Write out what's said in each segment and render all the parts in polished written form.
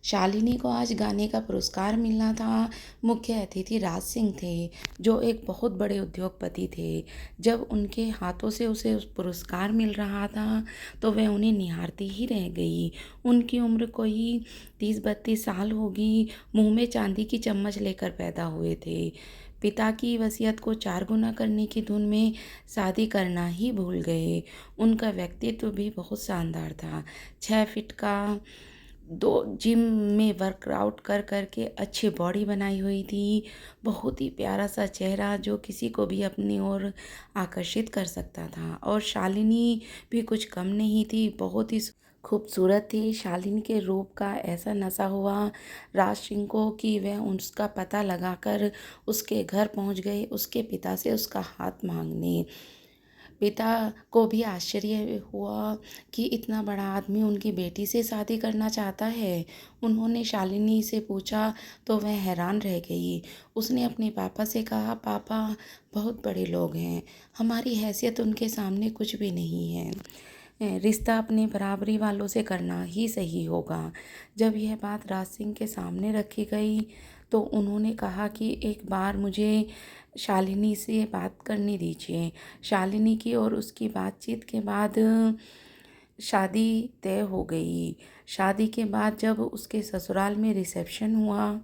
शालिनी को आज गाने का पुरस्कार मिलना था। मुख्य अतिथि राज सिंह थे, जो एक बहुत बड़े उद्योगपति थे। जब उनके हाथों से उसे उस पुरस्कार मिल रहा था, तो वह उन्हें निहारती ही रह गई। उनकी उम्र कोई 30-32 साल होगी। मुंह में चांदी की चम्मच लेकर पैदा हुए थे। पिता की वसीयत को 4 गुना करने की धुन में शादी करना ही भूल गए। उनका व्यक्तित्व भी बहुत शानदार था। 6 फीट का, दो जिम में वर्कआउट कर कर के अच्छी बॉडी बनाई हुई थी। बहुत ही प्यारा सा चेहरा, जो किसी को भी अपनी ओर आकर्षित कर सकता था। और शालिनी भी कुछ कम नहीं थी, बहुत ही खूबसूरत थी। शालिनी के रूप का ऐसा नशा हुआ राज सिंह को कि वह उसका पता लगाकर उसके घर पहुंच गए, उसके पिता से उसका हाथ मांगने। पिता को भी आश्चर्य हुआ कि इतना बड़ा आदमी उनकी बेटी से शादी करना चाहता है। उन्होंने शालिनी से पूछा तो वह हैरान रह गई। उसने अपने पापा से कहा, पापा बहुत बड़े लोग हैं, हमारी हैसियत उनके सामने कुछ भी नहीं है। रिश्ता अपने बराबरी वालों से करना ही सही होगा। जब यह बात राज सिंह के सामने रखी गई, तो उन्होंने कहा कि एक बार मुझे शालिनी से बात करने दीजिए। शालिनी की और उसकी बातचीत के बाद शादी तय हो गई। शादी के बाद जब उसके ससुराल में रिसेप्शन हुआ,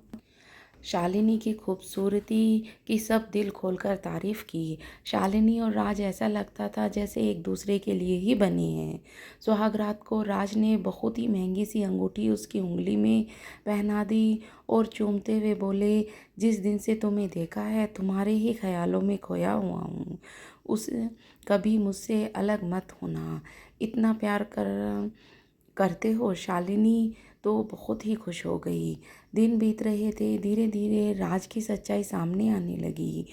शालिनी की खूबसूरती की सब दिल खोलकर तारीफ़ की। शालिनी और राज ऐसा लगता था जैसे एक दूसरे के लिए ही बने हैं। सुहागरात को राज ने बहुत ही महंगी सी अंगूठी उसकी उंगली में पहना दी और चूमते हुए बोले, जिस दिन से तुम्हें देखा है तुम्हारे ही ख्यालों में खोया हुआ हूँ। उस कभी मुझसे अलग मत होना। इतना प्यार करते हो शालिनी। तो बहुत ही खुश हो गई। दिन बीत रहे थे, धीरे धीरे राज की सच्चाई सामने आने लगी।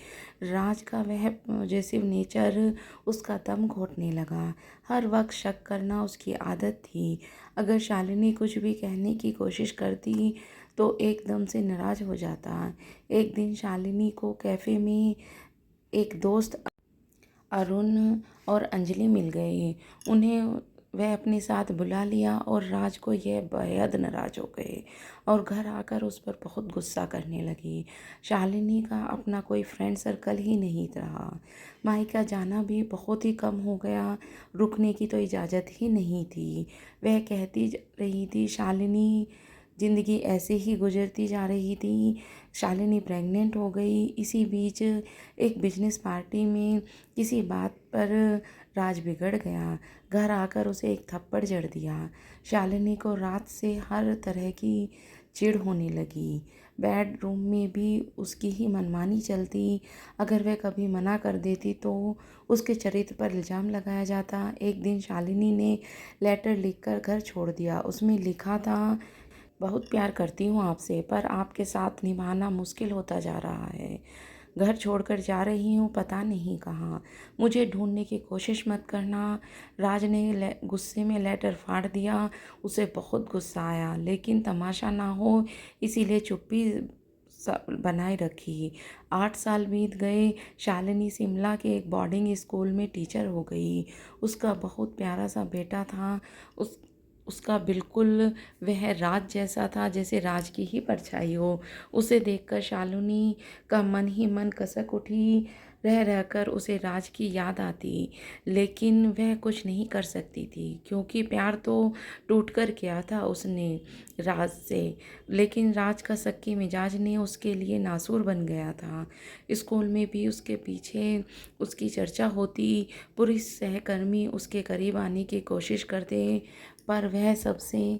राज का वह पॉजिटिव नेचर उसका दम घोटने लगा। हर वक्त शक करना उसकी आदत थी। अगर शालिनी कुछ भी कहने की कोशिश करती तो एकदम से नाराज हो जाता। एक दिन शालिनी को कैफ़े में एक दोस्त अरुण और अंजलि मिल गए। उन्हें वह अपने साथ बुला लिया और राज को यह बेहद नाराज़ हो गए और घर आकर उस पर बहुत गुस्सा करने लगी। शालिनी का अपना कोई फ्रेंड सर्कल ही नहीं रहा। मायका जाना भी बहुत ही कम हो गया। रुकने की तो इजाज़त ही नहीं थी। वह कहती रही थी, शालिनी ज़िंदगी ऐसे ही गुजरती जा रही थी। शालिनी प्रेग्नेंट हो गई। इसी बीच एक बिजनेस पार्टी में किसी बात पर राज बिगड़ गया। घर आकर उसे एक थप्पड़ जड़ दिया। शालिनी को रात से हर तरह की चिढ़ होने लगी। बेडरूम में भी उसकी ही मनमानी चलती। अगर वह कभी मना कर देती तो उसके चरित्र पर इल्ज़ाम लगाया जाता। एक दिन शालिनी ने लेटर लिखकर घर छोड़ दिया। उसमें लिखा था, बहुत प्यार करती हूँ आपसे, पर आपके साथ निभाना मुश्किल होता जा रहा है। घर छोड़कर जा रही हूँ, पता नहीं कहाँ। मुझे ढूंढने की कोशिश मत करना। राज ने गुस्से में लेटर फाड़ दिया। उसे बहुत गुस्सा आया, लेकिन तमाशा ना हो इसीलिए चुप्पी बनाए रखी। 8 साल बीत गए। शालिनी शिमला के एक बोर्डिंग स्कूल में टीचर हो गई। उसका बहुत प्यारा सा बेटा था। उसका बिल्कुल वह राज जैसा था, जैसे राज की ही परछाई हो। उसे देखकर शालिनी का मन ही मन कसक उठी। रह रहकर उसे राज की याद आती, लेकिन वह कुछ नहीं कर सकती थी, क्योंकि प्यार तो टूट कर किया था उसने राज से। लेकिन राज का शक्की मिजाज ने उसके लिए नासूर बन गया था। स्कूल में भी उसके पीछे उसकी चर्चा होती। पुरुष सहकर्मी उसके करीब आने की कोशिश करते, पर वह सबसे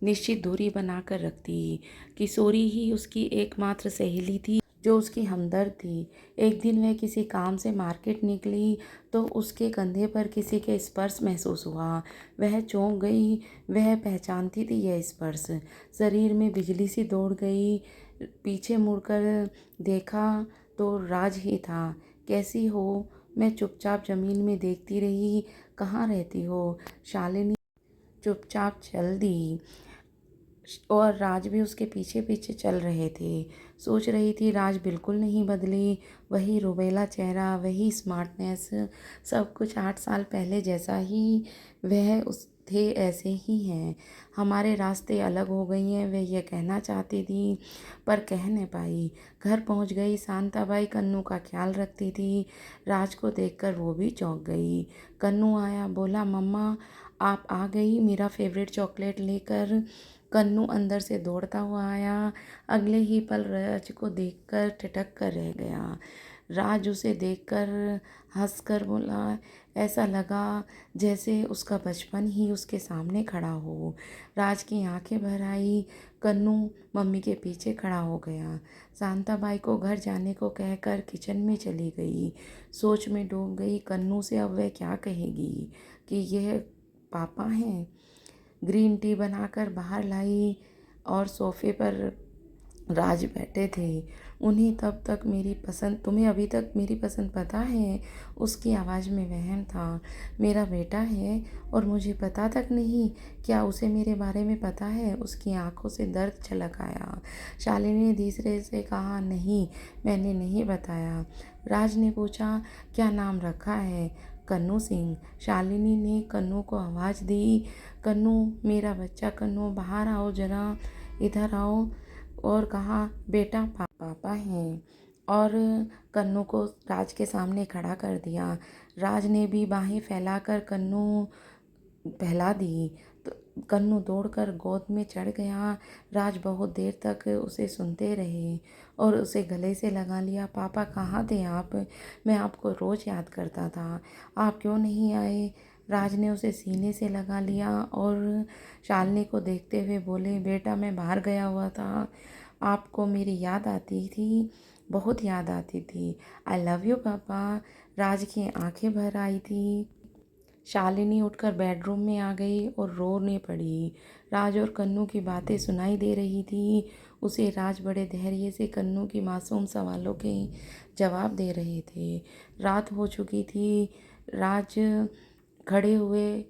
निश्चित दूरी बनाकर रखती। किशोरी ही उसकी एकमात्र सहेली थी, जो उसकी हमदर्द थी। एक दिन वह किसी काम से मार्केट निकली तो उसके कंधे पर किसी के स्पर्श महसूस हुआ। वह चौंक गई। वह पहचानती थी यह स्पर्श। शरीर में बिजली सी दौड़ गई। पीछे मुड़कर देखा तो राज ही था। कैसी हो? मैं चुपचाप जमीन में देखती रही। कहाँ रहती हो? शालिनी चुपचाप चल दी और राज भी उसके पीछे पीछे चल रहे थे। सोच रही थी, राज बिल्कुल नहीं बदली। वही रुबेला चेहरा, वही स्मार्टनेस, सब कुछ 8 साल पहले जैसा ही। वह उस थे ऐसे ही हैं। हमारे रास्ते अलग हो गई हैं, वह यह कहना चाहती थी पर कह नहीं पाई। घर पहुंच गई। शांताबाई कन्नू का ख्याल रखती थी। राज को देखकर वो भी चौंक गई। कन्नू आया, बोला मम्मा आप आ गई मेरा फेवरेट चॉकलेट लेकर। कन्नू अंदर से दौड़ता हुआ आया। अगले ही पल राज को देखकर ठिठक कर रह गया। राज उसे देखकर हंसकर बोला, ऐसा लगा जैसे उसका बचपन ही उसके सामने खड़ा हो। राज की आंखें भर आई। कन्नू मम्मी के पीछे खड़ा हो गया। शांताबाई को घर जाने को कहकर किचन में चली गई। सोच में डूब गई। कन्नू से अब वह क्या कहेगी कि यह पापा हैं। ग्रीन टी बनाकर बाहर लाई और सोफे पर राज बैठे थे। उन्हें तब तक मेरी पसंद तुम्हें अभी तक मेरी पसंद पता है? उसकी आवाज़ में वहम था। मेरा बेटा है और मुझे पता तक नहीं? क्या उसे मेरे बारे में पता है? उसकी आंखों से दर्द छलक आया। शालिनी ने धीरे से कहा, नहीं मैंने नहीं बताया। राज ने पूछा, क्या नाम रखा है? कन्नू सिंह। शालिनी ने कन्नू को आवाज़ दी, कन्नू मेरा बच्चा कन्नू, बाहर आओ जरा, इधर आओ। और कहा, बेटा पापा हैं। और कन्नू को राज के सामने खड़ा कर दिया। राज ने भी बाहें फैलाकर कन्नू बहला दी। तो कन्नू दौड़कर गोद में चढ़ गया। राज बहुत देर तक उसे सुनते रहे और उसे गले से लगा लिया। पापा कहाँ थे आप? मैं आपको रोज़ याद करता था, आप क्यों नहीं आए? राज ने उसे सीने से लगा लिया और शालिनी को देखते हुए बोले, बेटा मैं बाहर गया हुआ था, आपको मेरी याद आती थी, बहुत याद आती थी। आई लव यू पापा। राज की आंखें भर आई थी। शालिनी उठकर बेडरूम में आ गई और रोने पड़ी। राज और कन्नू की बातें सुनाई दे रही थी उसे। राज बड़े धैर्य से कन्नू की मासूम सवालों के जवाब दे रहे थे। रात हो चुकी थी। राज खड़े हुए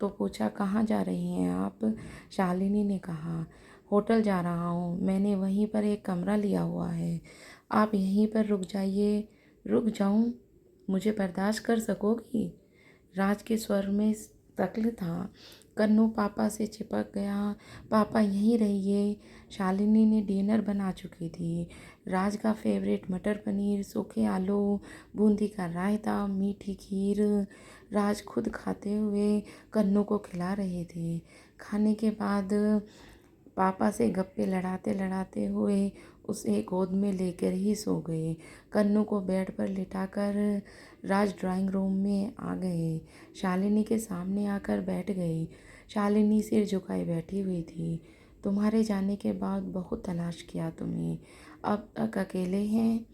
तो पूछा, कहाँ जा रही हैं आप? शालिनी ने कहा, होटल जा रहा हूँ, मैंने वहीं पर एक कमरा लिया हुआ है, आप यहीं पर रुक जाइए। रुक जाऊँ? मुझे बर्दाश्त कर सकोगी? राज के स्वर में शक्ल था। कन्नू पापा से चिपक गया। पापा यहीं रहिए। शालिनी ने डिनर बना चुकी थी। राज का फेवरेट मटर पनीर, सूखे आलू, बूंदी का रायता, मीठी खीर। राज खुद खाते हुए कन्नू को खिला रहे थे। खाने के बाद पापा से गप्पे लड़ाते लड़ाते हुए उसे गोद में लेकर ही सो गए। कन्नू को बेड पर लिटाकर राज ड्राइंग रूम में आ गए। शालिनी के सामने आकर बैठ गई। शालिनी सिर झुकाए बैठी हुई थी। तुम्हारे जाने के बाद बहुत तलाश किया तुम्हें, अब तक अकेले हैं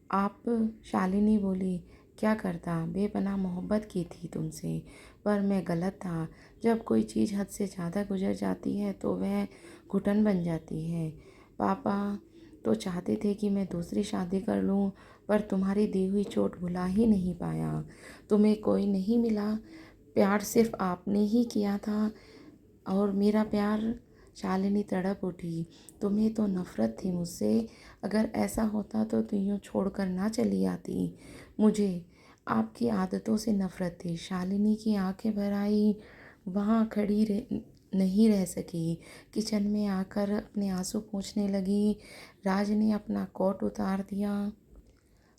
आप? शालिनी बोली, क्या करता, बेपनाह मोहब्बत की थी तुमसे, पर मैं गलत था। जब कोई चीज़ हद से ज़्यादा गुजर जाती है तो वह घुटन बन जाती है। पापा तो चाहते थे कि मैं दूसरी शादी कर लूं, पर तुम्हारी दी हुई चोट भुला ही नहीं पाया। तुम्हें कोई नहीं मिला, प्यार सिर्फ आपने ही किया था और मेरा प्यार। शालिनी तड़प उठी, तुम्हें तो नफ़रत थी मुझसे। अगर ऐसा होता तो तुम यूँ छोड़कर ना चली आती। मुझे आपकी आदतों से नफ़रत थी। शालिनी की आंखें भर आई। वहाँ खड़ी नहीं रह सकी। किचन में आकर अपने आंसू पोंछने लगी। राज ने अपना कोट उतार दिया,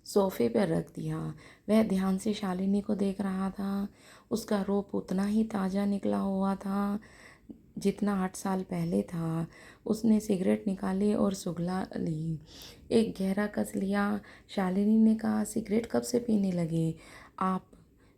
सोफे पर रख दिया। वह ध्यान से शालिनी को देख रहा था। उसका रूप उतना ही ताज़ा निकला हुआ था जितना 8 साल पहले था। उसने सिगरेट निकाली और सुगला ली। एक गहरा कस लिया। शालिनी ने कहा, सिगरेट कब से पीने लगे आप?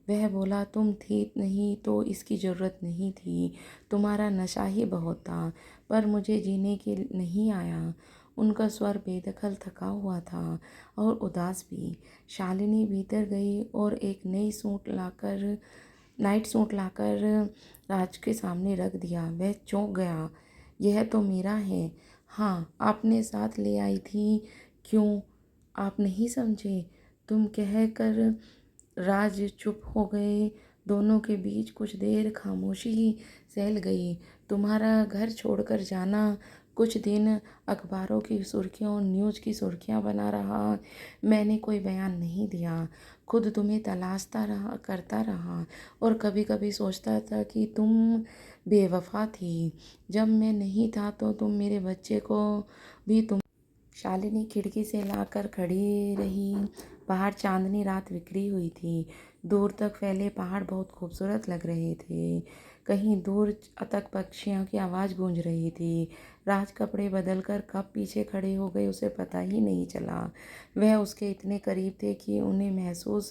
वह बोला, तुम थी नहीं तो इसकी ज़रूरत नहीं थी, तुम्हारा नशा ही बहुत था, पर मुझे जीने के नहीं आया। उनका स्वर बेदखल थका हुआ था और उदास भी। शालिनी भीतर गई और एक नाइट सूट लाकर राज के सामने रख दिया। वह चौंक गया। यह तो मेरा है। हाँ, आपने साथ ले आई थी। क्यों, आप नहीं समझे? तुम कह कर राज चुप हो गए। दोनों के बीच कुछ देर खामोशी फैल गई। तुम्हारा घर छोड़कर जाना कुछ दिन अखबारों की सुर्खियों, न्यूज़ की सुर्खियां बना रहा। मैंने कोई बयान नहीं दिया, खुद तुम्हें तलाशता रहा, करता रहा, और कभी कभी सोचता था कि तुम बेवफा थी। जब मैं नहीं था तो तुम मेरे बच्चे को भी तुम। शालिनी खिड़की से लाकर खड़ी रही। बाहर चांदनी रात बिखरी हुई थी। दूर तक फैले पहाड़ बहुत खूबसूरत लग रहे थे। कहीं दूर तक पक्षियों की आवाज़ गूंज रही थी। राज कपड़े बदलकर कब पीछे खड़े हो गए उसे पता ही नहीं चला। वह उसके इतने करीब थे कि उन्हें महसूस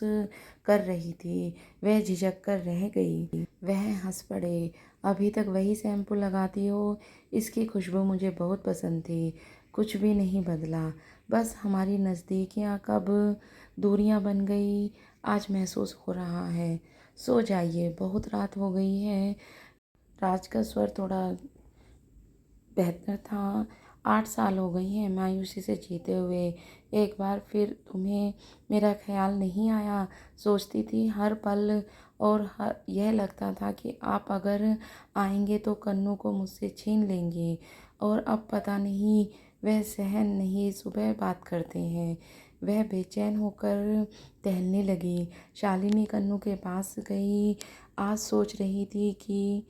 कर रही थी। वह झिझक कर रह गई। वह हंस पड़े। अभी तक वही शैम्पू लगाती हो? इसकी खुशबू मुझे बहुत पसंद थी। कुछ भी नहीं बदला, बस हमारी नज़दीकियाँ कब दूरियाँ बन गई आज महसूस हो रहा है। सो जाइए, बहुत रात हो गई है। राज का स्वर थोड़ा बेहतर था। 8 साल हो गई हैं मायूसी से जीते हुए। एक बार फिर तुम्हें मेरा ख्याल नहीं आया? सोचती थी हर पल, और हर यह लगता था कि आप अगर आएंगे तो कन्नू को मुझसे छीन लेंगे। और अब पता नहीं, वह सहन नहीं, सुबह बात करते हैं। वह बेचैन होकर टहलने लगी। शालिनी कन्नू के पास गई। आज सोच रही थी कि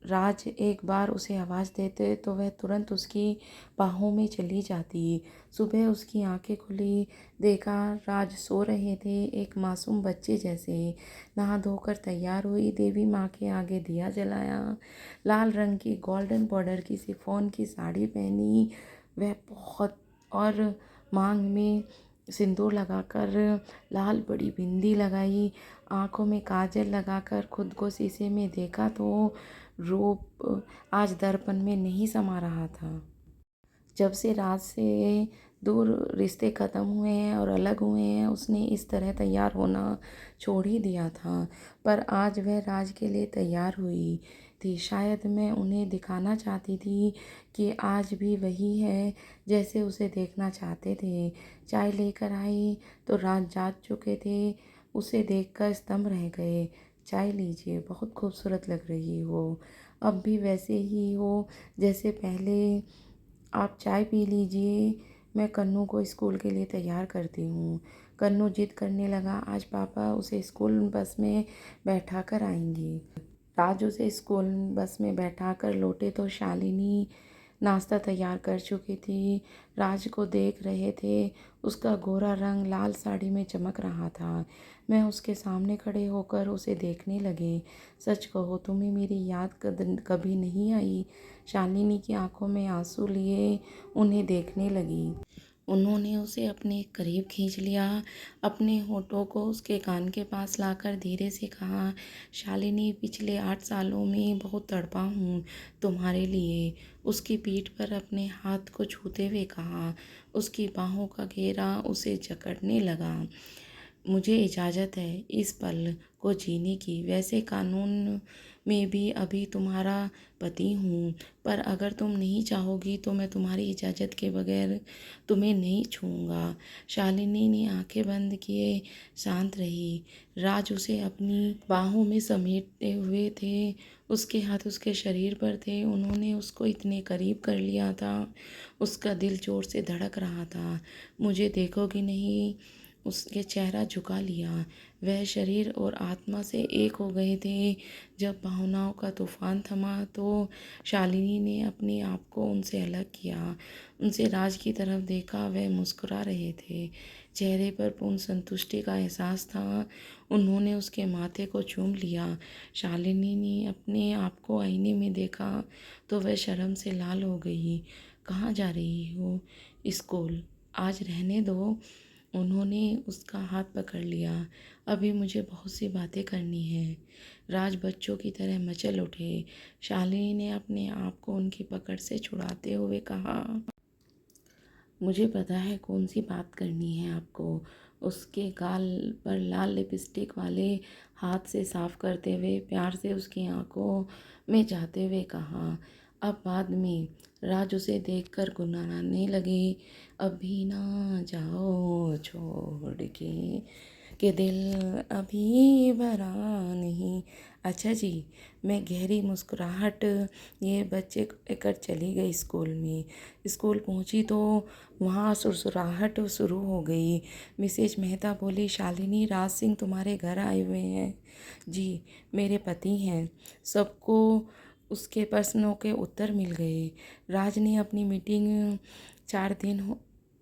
राज एक बार उसे आवाज़ देते तो वह तुरंत उसकी बाहों में चली जाती। सुबह उसकी आंखें खुली, देखा राज सो रहे थे, एक मासूम बच्चे जैसे। नहा धोकर तैयार हुई, देवी माँ के आगे दिया जलाया। लाल रंग की गोल्डन बॉर्डर की शिफॉन की साड़ी पहनी वह बहुत, और मांग में सिंदूर लगाकर लाल बड़ी बिंदी लगाई। आंखों में काजल लगाकर खुद को शीशे में देखा तो रूप आज दर्पण में नहीं समा रहा था। जब से राज से दूर रिश्ते ख़त्म हुए हैं और अलग हुए हैं, उसने इस तरह तैयार होना छोड़ ही दिया था। पर आज वह राज के लिए तैयार हुई थी। शायद मैं उन्हें दिखाना चाहती थी कि आज भी वही है जैसे उसे देखना चाहते थे। चाय लेकर आई तो राज जाग चुके थे। उसे देखकर स्तंभ रह गए। चाय लीजिए, बहुत खूबसूरत लग रही हो। अब भी वैसे ही हो जैसे पहले। आप चाय पी लीजिए, मैं कन्नू को स्कूल के लिए तैयार करती हूँ। कन्नू जिद करने लगा। आज पापा उसे स्कूल बस में बैठा कर आएंगे। राज उसे स्कूल बस में बैठा कर लौटे तो शालिनी नाश्ता तैयार कर चुकी थी। राज को देख रहे थे। उसका गोरा रंग लाल साड़ी में चमक रहा था। मैं उसके सामने खड़े होकर उसे देखने लगे। सच कहो, तुम्हें मेरी याद कभी नहीं आई? शालिनी की आंखों में आंसू लिए उन्हें देखने लगी। उन्होंने उसे अपने करीब खींच लिया। अपने होठों को उसके कान के पास लाकर धीरे से कहा, शालिनी, पिछले 8 सालों में बहुत तड़पा हूँ तुम्हारे लिए। उसकी पीठ पर अपने हाथ को छूते हुए कहा। उसकी बाहों का घेरा उसे जकड़ने लगा। मुझे इजाज़त है इस पल को जीने की। वैसे कानून में भी अभी तुम्हारा पति हूँ, पर अगर तुम नहीं चाहोगी तो मैं तुम्हारी इजाज़त के बगैर तुम्हें नहीं छूऊंगा। शालिनी ने आंखें बंद किए, शांत रही। राज उसे अपनी बाहों में समेटे हुए थे। उसके हाथ उसके शरीर पर थे। उन्होंने उसको इतने करीब कर लिया था। उसका दिल जोर से धड़क रहा था। मुझे देखोगी नहीं? उसके चेहरा झुका लिया। वह शरीर और आत्मा से एक हो गए थे। जब भावनाओं का तूफान थमा तो शालिनी ने अपने आप को उनसे अलग किया। उनसे राज की तरफ देखा। वह मुस्कुरा रहे थे। चेहरे पर पूर्ण संतुष्टि का एहसास था। उन्होंने उसके माथे को चूम लिया। शालिनी ने अपने आप को आईने में देखा तो वह शर्म से लाल हो गई। कहाँ जा रही हो? स्कूल। आज रहने दो। उन्होंने उसका हाथ पकड़ लिया। अभी मुझे बहुत सी बातें करनी है। राज बच्चों की तरह मचल उठे। शालिनी ने अपने आप को उनकी पकड़ से छुड़ाते हुए कहा, मुझे पता है कौन सी बात करनी है आपको। उसके गाल पर लाल लिपस्टिक वाले हाथ से साफ करते हुए प्यार से उसकी आंखों में जाते हुए कहा, अब बाद में। राज उसे देखकर गुनगुनाने लगे, अभी ना जाओ छोड़ के। कि दिल अभी भरा नहीं। अच्छा जी, मैं गहरी मुस्कुराहट ये बच्चे लेकर चली गई स्कूल में। स्कूल पहुंची तो वहाँ सुरसुराहट शुरू हो गई। मिसेज मेहता बोली, शालिनी, राज सिंह तुम्हारे घर आए हुए हैं। जी, मेरे पति हैं। सबको उसके प्रश्नों के उत्तर मिल गए। राज ने अपनी मीटिंग 4 दिन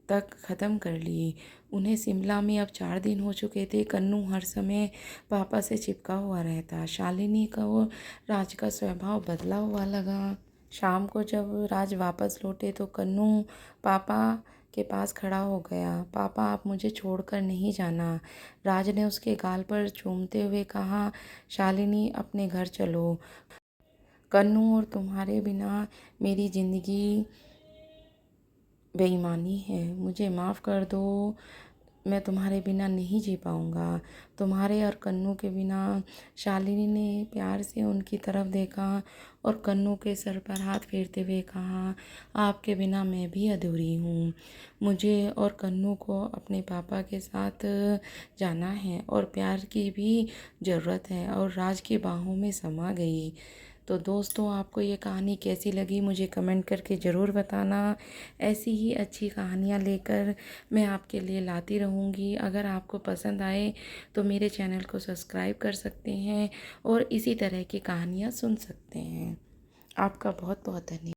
तक ख़त्म कर ली। उन्हें शिमला में अब 4 दिन हो चुके थे। कन्नू हर समय पापा से चिपका हुआ रहता। शालिनी का वो राज का स्वभाव बदला हुआ लगा। शाम को जब राज वापस लौटे तो कन्नू पापा के पास खड़ा हो गया। पापा, आप मुझे छोड़कर नहीं जाना। राज ने उसके गाल पर चूमते हुए कहा, शालिनी, अपने घर चलो। कन्नू, और तुम्हारे बिना मेरी ज़िंदगी बेईमानी है। मुझे माफ़ कर दो, मैं तुम्हारे बिना नहीं जी पाऊँगा। तुम्हारे और कन्नू के बिना। शालिनी ने प्यार से उनकी तरफ देखा और कन्नू के सर पर हाथ फेरते हुए कहा, आपके बिना मैं भी अधूरी हूँ। मुझे और कन्नू को अपने पापा के साथ जाना है और प्यार की भी ज़रूरत है। और राज की बाहों में समा गई। तो दोस्तों, आपको ये कहानी कैसी लगी मुझे कमेंट करके ज़रूर बताना। ऐसी ही अच्छी कहानियाँ लेकर मैं आपके लिए लाती रहूँगी। अगर आपको पसंद आए तो मेरे चैनल को सब्सक्राइब कर सकते हैं और इसी तरह की कहानियाँ सुन सकते हैं। आपका बहुत बहुत धन्यवाद।